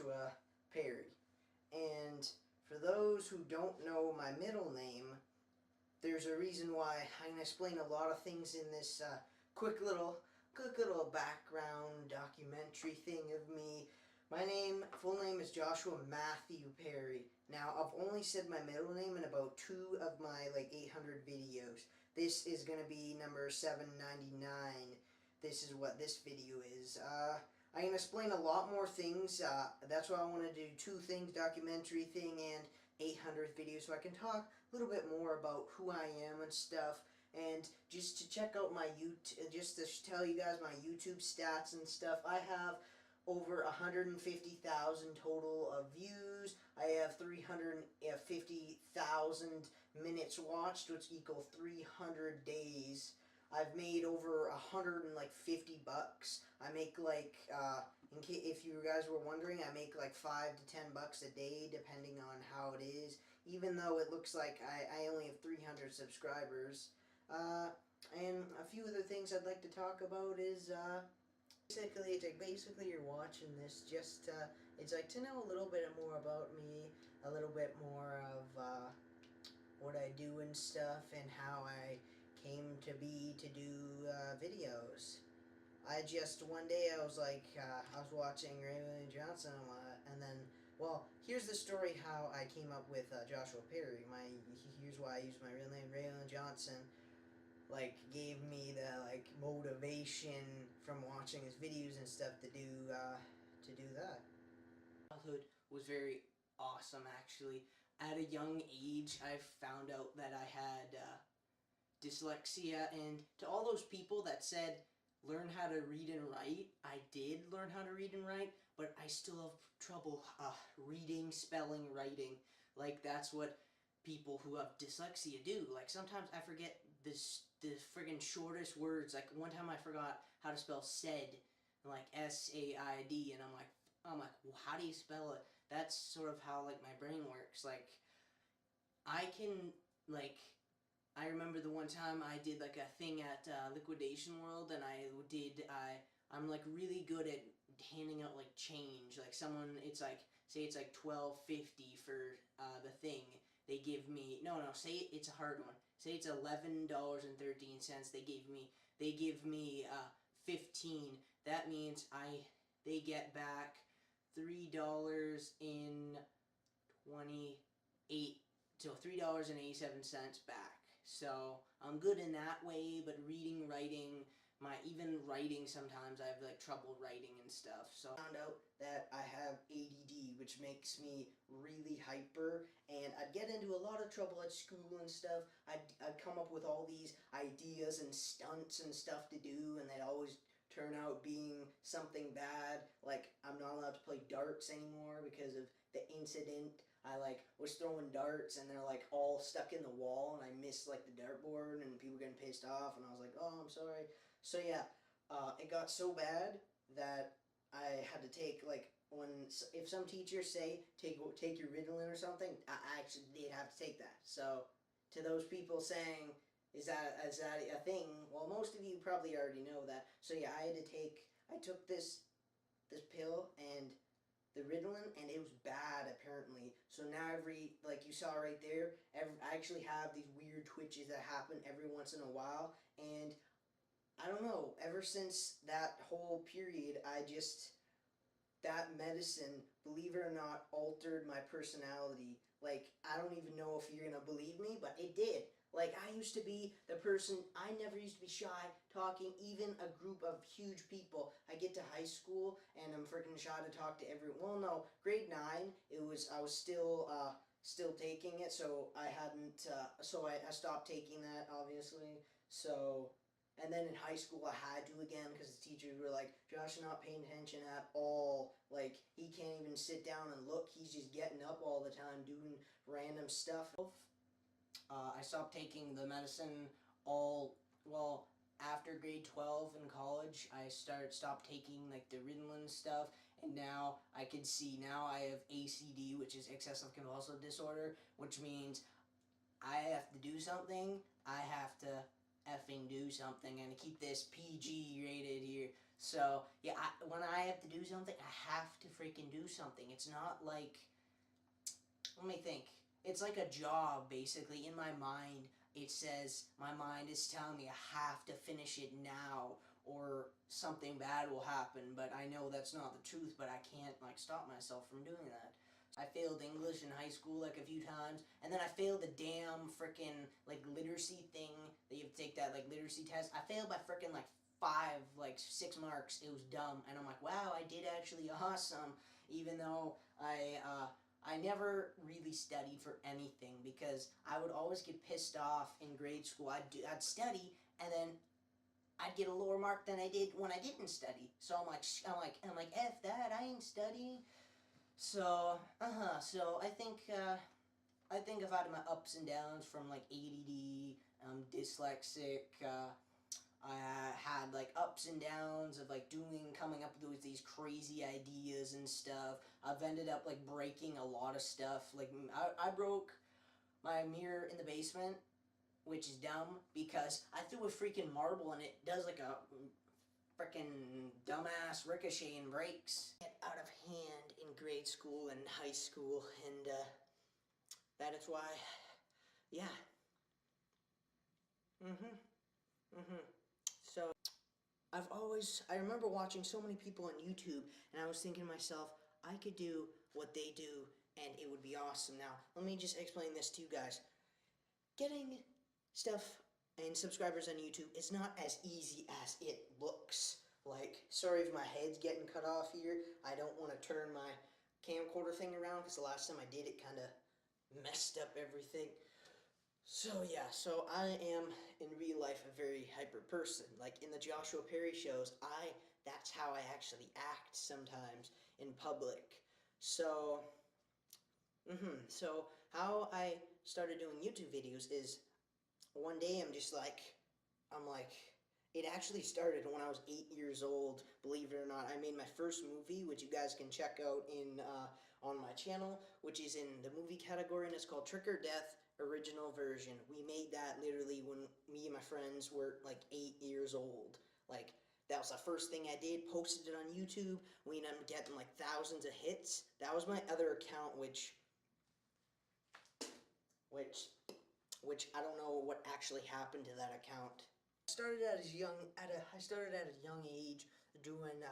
JoshuaPare. And for those who don't know my middle name, there's a reason why. I'm going to explain a lot of things in this quick little background documentary thing of me. My full name is Joshua Matthew Parry. Now, I've only said my middle name in about 2 of my 800 videos. This is going to be number 799. This is what this video is. I can explain a lot more things. That's why I want to do 2 things, documentary thing and 800th video, so I can talk a little bit more about who I am and stuff. And just to check out my just to tell you guys my YouTube stats and stuff, I have over 150,000 total of views. I have 350,000 minutes watched, which equals 300 days. I've made over $150. I make if you guys were wondering, I make like $5 to $10 a day, depending on how it is. Even though it looks like I only have 300 subscribers. And a few other things I'd like to talk about is basically you're watching this just it's like to know a little bit more about me, a little bit more of what I do and stuff, and how I came to be to do videos. One day I was watching Raylan Johnson, and then, well, here's the story how I came up with JoshuaPare. Here's why I used my real name. Raylan Johnson gave me the motivation from watching his videos and stuff to do that. Childhood was very awesome, actually. At a young age, I found out that I had dyslexia, and to all those people that said learn how to read and write, I did learn how to read and write, but I still have trouble reading, spelling, writing. That's what people who have dyslexia do. Sometimes I forget the friggin' shortest words. One time I forgot how to spell said, S-A-I-D, and I'm like, well, how do you spell it? That's sort of how my brain works. I can I remember the one time I did a thing at Liquidation World, and I'm really good at handing out change. Someone, say it's $12.50 for the thing. They give me, say it's a hard one. Say it's $11.13. They give me 15. That means they get back $3.28, so $3.87 back. So I'm good in that way, but reading, writing, even writing, sometimes I have trouble writing and stuff. So I found out that I have ADD, which makes me really hyper, and I'd get into a lot of trouble at school and stuff. I'd come up with all these ideas and stunts and stuff to do, and they'd always turn out being something bad. I'm not allowed to play darts anymore because of the incident. I was throwing darts, and they're all stuck in the wall, and I missed the dartboard, and people getting pissed off, and I was like, oh, I'm sorry. So yeah, it got so bad that I had to take if some teachers say take your Ritalin or something, I actually did have to take that. So to those people saying, is that a thing? Well, most of you probably already know that. So yeah, I took this pill and the Ritalin, and it was bad apparently. So now like you saw right there, I actually have these weird twitches that happen every once in a while, and I don't know, ever since that whole period, that medicine, believe it or not, altered my personality. I don't even know if you're gonna believe me, but it did. I used to be the person, I never used to be shy, talking, even a group of huge people. I get to high school, and I'm freaking shy to talk to everyone. Well, no, grade 9, I was still taking it, so I hadn't, so I stopped taking that, obviously. So, and then in high school, I had to again, because the teachers were like, Josh is not paying attention at all. He can't even sit down and look. He's just getting up all the time, doing random stuff. I stopped taking the medicine after grade 12 in college. I stopped taking the Ritalin stuff, and now I can see, now I have ACD, which is excessive compulsive disorder, which means I have to do something, I have to effing do something and keep this PG rated here. So yeah, when I have to do something, I have to freaking do something. It's not like, let me think. It's like a job, basically. In my mind, it says, my mind is telling me I have to finish it now, or something bad will happen, but I know that's not the truth, but I can't, like, stop myself from doing that. I failed English in high school, like, a few times, and then I failed the damn frickin', like, literacy thing, that you have to take that, like, literacy test. I failed by frickin', like, 6 marks. It was dumb, and I'm like, wow, I did actually awesome, even though I never really studied for anything, because I would always get pissed off in grade school. I'd study, and then I'd get a lower mark than I did when I didn't study. So I'm like, F that, I ain't studying. So, so I think I've had my ups and downs from, like, ADD, dyslexic, I had, like, ups and downs of, like, coming up with these crazy ideas and stuff. I've ended up, like, breaking a lot of stuff. Like, I broke my mirror in the basement, which is dumb, because I threw a freaking marble and it does, like, a freaking dumbass ricochet and breaks. Get out of hand in grade school and high school, and that is why, yeah. So, I remember watching so many people on YouTube, and I was thinking to myself, I could do what they do, and it would be awesome. Now, let me just explain this to you guys. Getting stuff and subscribers on YouTube is not as easy as it looks. Like, sorry if my head's getting cut off here. I don't want to turn my camcorder thing around, because the last time I did, it kind of messed up everything. So yeah, so I am in real life a very hyper person. Like in the JoshuaPare shows, that's how I actually act sometimes in public. So, so how I started doing YouTube videos is, one day I'm like, it actually started when I was 8 years old, believe it or not. I made my first movie, which you guys can check out on my channel, which is in the movie category, and it's called Trick or Death Original Version. We made that literally when me and my friends were like 8 years old. Like, that was the first thing I did, posted it on YouTube. We ended up getting like thousands of hits. That was my other account, which I don't know what actually happened to that account. I started at a young age doing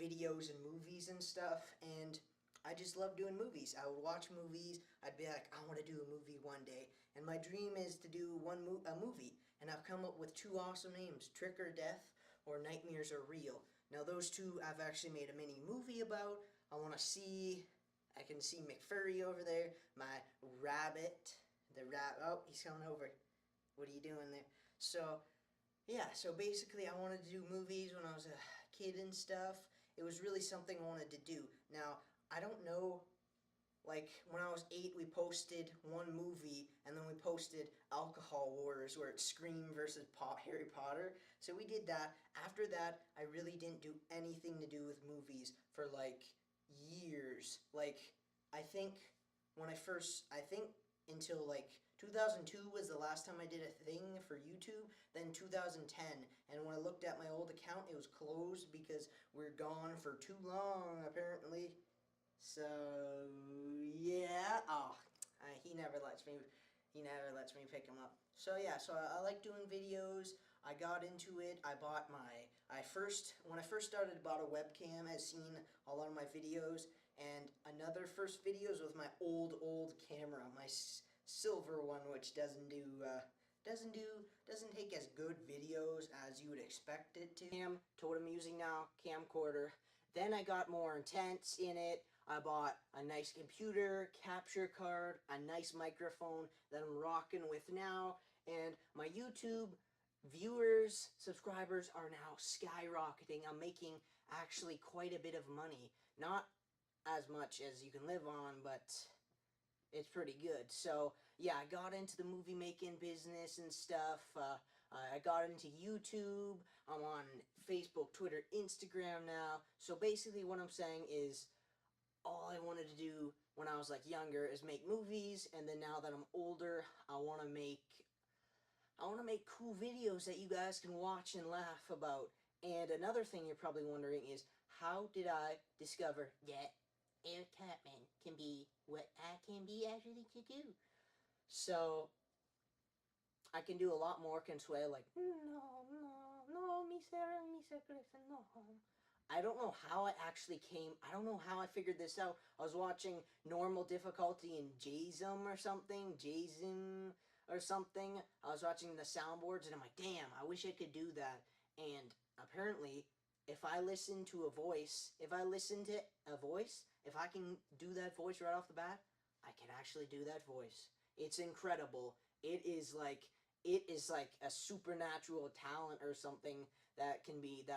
videos and movies and stuff, and I just love doing movies. I would watch movies. I'd be like, I want to do a movie one day, and my dream is to do a movie. And I've come up with 2 awesome names: Trick or Death, or Nightmares Are Real. Now those 2 I've actually made a mini movie about. I can see McFurry over there, my rabbit. Oh, he's coming over. What are you doing there? So, yeah, so basically I wanted to do movies when I was a kid and stuff. It was really something I wanted to do. Now, I don't know, like, when I was 8, we posted one movie, and then we posted Alcohol Wars, where it's Scream versus Harry Potter. So we did that. After that, I really didn't do anything to do with movies for, like, years. Like, I think until like 2002 was the last time I did a thing for YouTube, then 2010, and when I looked at my old account, it was closed because we're gone for too long, apparently. So, yeah, he never lets me pick him up. So yeah, so I like doing videos. I got into it. When I first started, bought a webcam, as seen a lot of my videos, and another first videos with my old camera, my silver one, which doesn't take as good videos as you would expect it to. To what I'm using now, camcorder. Then I got more intense in it. I bought a nice computer, capture card, a nice microphone that I'm rocking with now, and my YouTube viewers, subscribers are now skyrocketing. I'm making actually quite a bit of money. Not as much as you can live on, but it's pretty good. So yeah, I got into the movie making business and stuff. I got into YouTube. I'm on Facebook, Twitter, Instagram now. So basically what I'm saying is, all I wanted to do when I was like younger is make movies, and then now that I'm older, I want to I want to make cool videos that you guys can watch and laugh about. And another thing you're probably wondering is, how did I discover that Eric Cartman can be what I can be actually to do? So, I can do a lot more Consuelo, like, no, Mr. Griffin, no. I don't know how I don't know how I figured this out. I was watching normal difficulty in JSM or something, I was watching the soundboards and I'm like, damn, I wish I could do that. And apparently, if I listen to a voice, if I can do that voice right off the bat, I can actually do that voice. It's incredible. It is like a supernatural talent or something that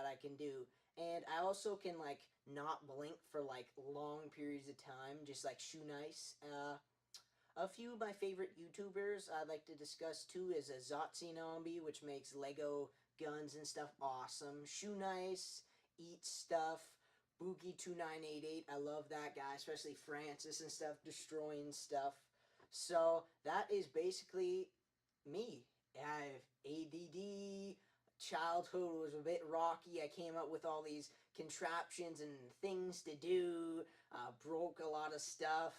I can do. And I also can like not blink for like long periods of time, just like Shoe Nice. A few of my favorite YouTubers I'd like to discuss too is a Zotzinambi, which makes Lego guns and stuff awesome. Shoe Nice, Eat Stuff, Boogie2988. I love that guy, especially Francis and stuff, destroying stuff. So that is basically me. I have ADD. Childhood was a bit rocky. I came up with all these contraptions and things to do. Broke a lot of stuff.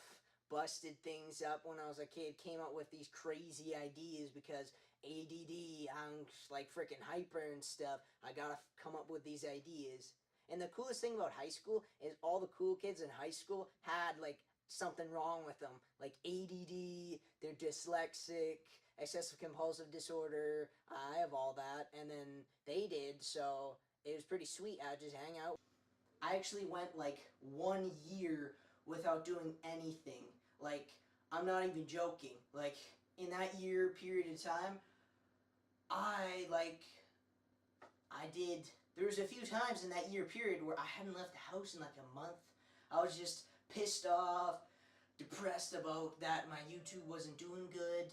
Busted things up when I was a kid. Came up with these crazy ideas because ADD. I'm like freaking hyper and stuff. I gotta come up with these ideas. And the coolest thing about high school is all the cool kids in high school had like something wrong with them, like ADD, they're dyslexic, excessive compulsive disorder. I have all that, and then they did, so it was pretty sweet. I would just hang out. I actually went like 1 year without doing anything. Like, I'm not even joking. Like, in that year period of time, I did, there was a few times in that year period where I hadn't left the house in like a month. I was just pissed off, depressed about that my YouTube wasn't doing good.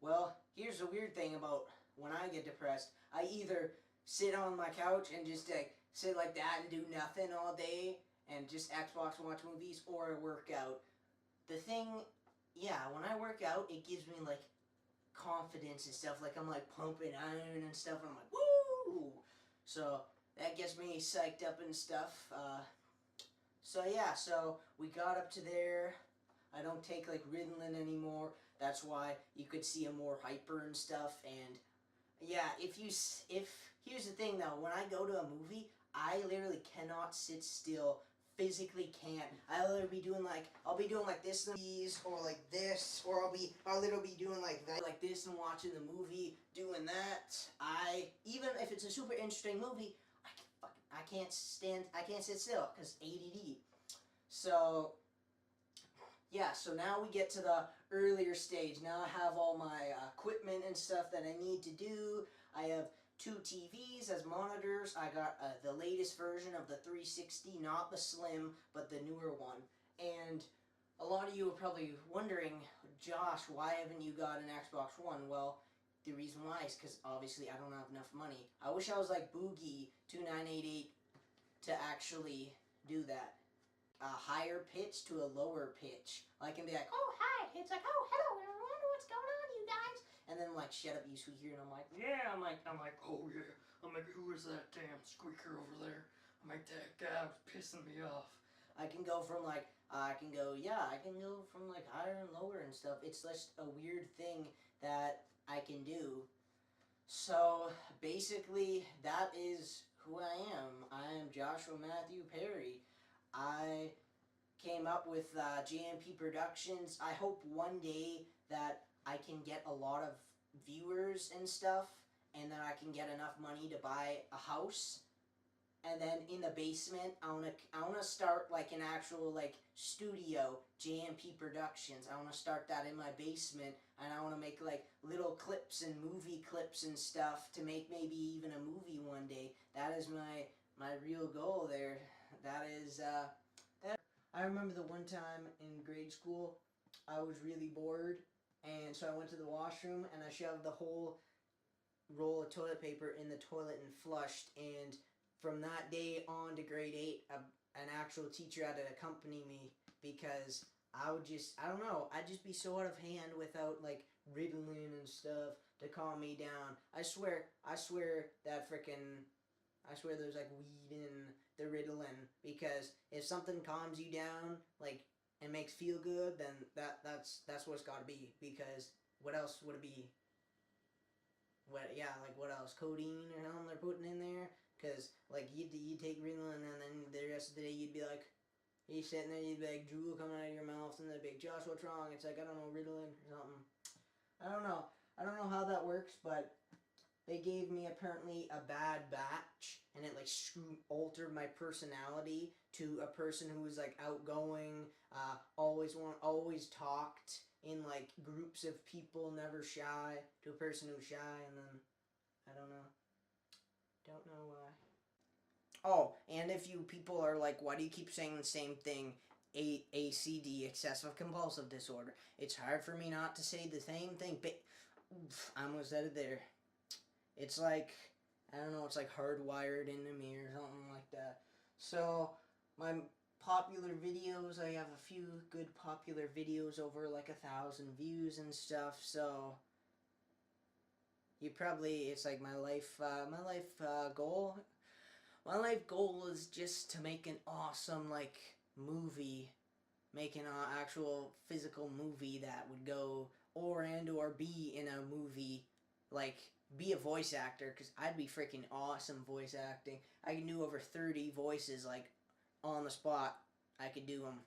Well, here's the weird thing about when I get depressed. I either sit on my couch and just like sit like that and do nothing all day and just Xbox and watch movies, or I work out. The thing, yeah, when I work out, it gives me like confidence and stuff. Like I'm like pumping iron and stuff. And I'm like, woo! So that gets me psyched up and stuff. So yeah, so we got up to there. I don't take like Ritalin anymore. That's why you could see I'm more hyper and stuff. And yeah, if here's the thing though, when I go to a movie, I literally cannot sit still. Physically can't. I'll be doing like this or like this, or I'll literally be doing like that, like this, and watching the movie, doing that. Even if it's a super interesting movie, I can't sit still because ADD. So yeah, so now we get to the earlier stage. Now I have all my equipment and stuff that I need to do. I have 2 TVs as monitors. I got the latest version of the 360, not the slim, but the newer one. And a lot of you are probably wondering, Josh, why haven't you got an Xbox One? Well, the reason why is because obviously I don't have enough money. I wish I was like Boogie2988 to actually do that. A higher pitch to a lower pitch. Like, and be like, oh, hi. It's like, oh, hello, and I wonder what's going on, you guys. And then, like, shut up, you squeaker. And I'm like, yeah. I'm like, oh, yeah. I'm like, who is that damn squeaker over there? I'm like, that guy was pissing me off. I can go from, like, I can go from, like, higher and lower and stuff. It's just a weird thing that I can do. So, basically, that is who I am. I am Joshua Matthew Perry. I came up with JMP Productions. I hope one day that I can get a lot of viewers and stuff, and that I can get enough money to buy a house. And then in the basement, I wanna start like an actual like studio, JMP Productions. I wanna start that in my basement, and I wanna make like little clips and movie clips and stuff to make maybe even a movie one day. That is my real goal there. That is that. I remember the one time in grade school, I was really bored, and so I went to the washroom and I shoved the whole roll of toilet paper in the toilet and flushed. And from that day on to grade 8, an actual teacher had to accompany me because I don't know, I'd just be so out of hand without like Ritalin and stuff to calm me down. I swear that I swear there's like weed in the Ritalin, because if something calms you down, like, and makes feel good, then that's what it's got to be. Because what else would it be? What else? Codeine or something they're putting in there? Because like you'd take Ritalin and then the rest of the day you'd be like, you sitting there, you'd be like drool coming out of your mouth, and they'd be like, Josh, what's wrong? It's like, I don't know, Ritalin or something. I don't know. I don't know how that works, but they gave me apparently a bad batch, and it like altered my personality to a person who was like outgoing, always talked in like groups of people, never shy, to a person who's shy, and then I don't know why. Oh, and if you people are like, why do you keep saying the same thing? ACD, excessive compulsive disorder. It's hard for me not to say the same thing, but I almost said it there. It's like, I don't know, it's like hardwired into me or something like that. So, my popular videos, I have a few good popular videos, over like 1,000 views and stuff, so you probably, it's like my life goal. My life goal is just to make an awesome, like, movie, make an actual physical movie that would go, or be in a movie, like, be a voice actor, because I'd be freaking awesome voice acting. I can do over 30 voices, like, on the spot. I could do them,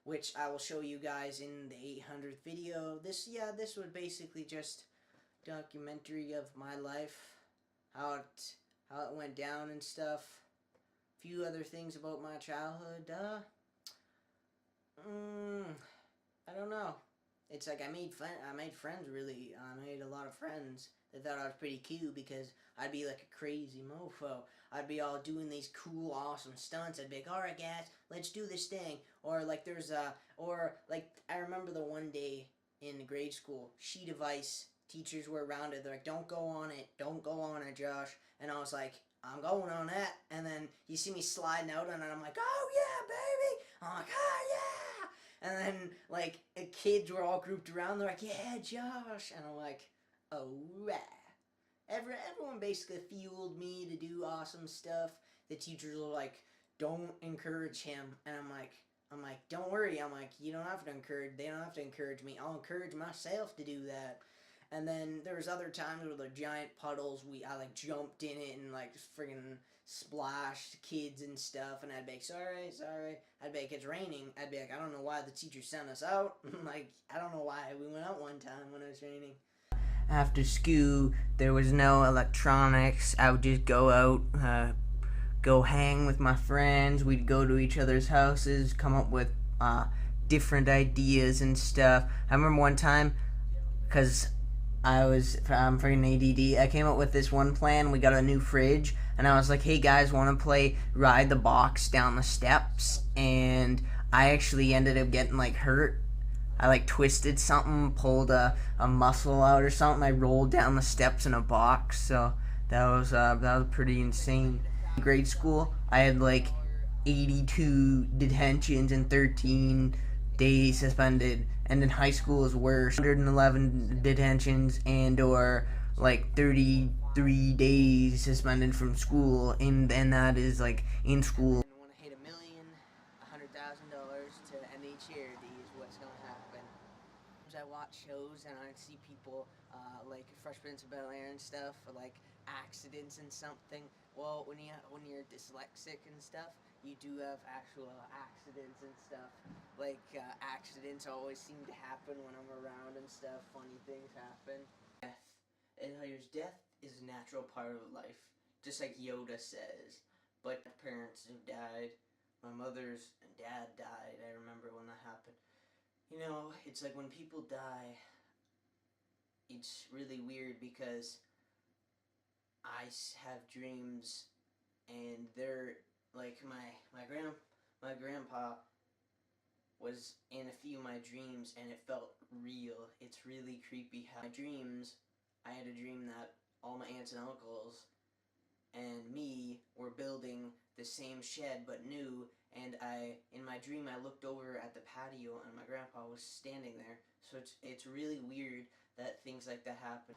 which I will show you guys in the 800th video. This would basically just documentary of my life, how it went down and stuff. A few other things about my childhood. I don't know. It's like I made friends, really. I made a lot of friends. They thought I was pretty cute because I'd be like a crazy mofo. I'd be all doing these cool, awesome stunts. I'd be like, all right, guys, let's do this thing. Or like I remember the one day in grade school, sheet of ice. Teachers were around it. They're like, don't go on it, Josh. And I was like, I'm going on that. And then you see me sliding out on it. I'm like, oh yeah, baby. I'm like, oh yeah. And then, like, kids were all grouped around. They're like, yeah, Josh. And I'm like, oh, right. Everyone basically fueled me to do awesome stuff. The teachers were like, don't encourage him. And I'm like, don't worry. I'm like, they don't have to encourage me. I'll encourage myself to do that. And then there was other times where the giant puddles, I like jumped in it and like just friggin' splashed kids and stuff, and I'd be like, sorry. I'd be like, it's raining. I'd be like, I don't know why the teacher sent us out. Like, I don't know why we went out one time when it was raining. After school, there was no electronics. I would just go out, go hang with my friends. We'd go to each other's houses, come up with different ideas and stuff. I remember one time, because I'm freaking ADD. I came up with this one plan. We got a new fridge, and I was like, hey guys, want to play ride the box down the steps? And I actually ended up getting like hurt. I like twisted something, pulled a muscle out or something. I rolled down the steps in a box, so that was pretty insane. In grade school, I had like 82 detentions and 13 days suspended, and in high school is worse, 111 detentions or like 33 days suspended from school, and that is like in school. And when I hit $1,000,000, $100,000 to end each year, is what's gonna happen. I watch shows and I see people like Fresh Prince of Bel-Air and stuff, or like accidents and something. Well, when you're dyslexic and stuff, you do have actual accidents and stuff. Like accidents always seem to happen when I'm around and stuff. Funny things happen. Death. Death is a natural part of life, just like Yoda says. But parents have died. My mother's and dad died. I remember when that happened. It's like when people die, it's really weird because I have dreams, and they're like my grandpa was in a few of my dreams, and it felt real. It's really creepy how my dreams, I had a dream that all my aunts and uncles and me were building the same shed but new, and in my dream I looked over at the patio and my grandpa was standing there. So it's really weird that things like that happen.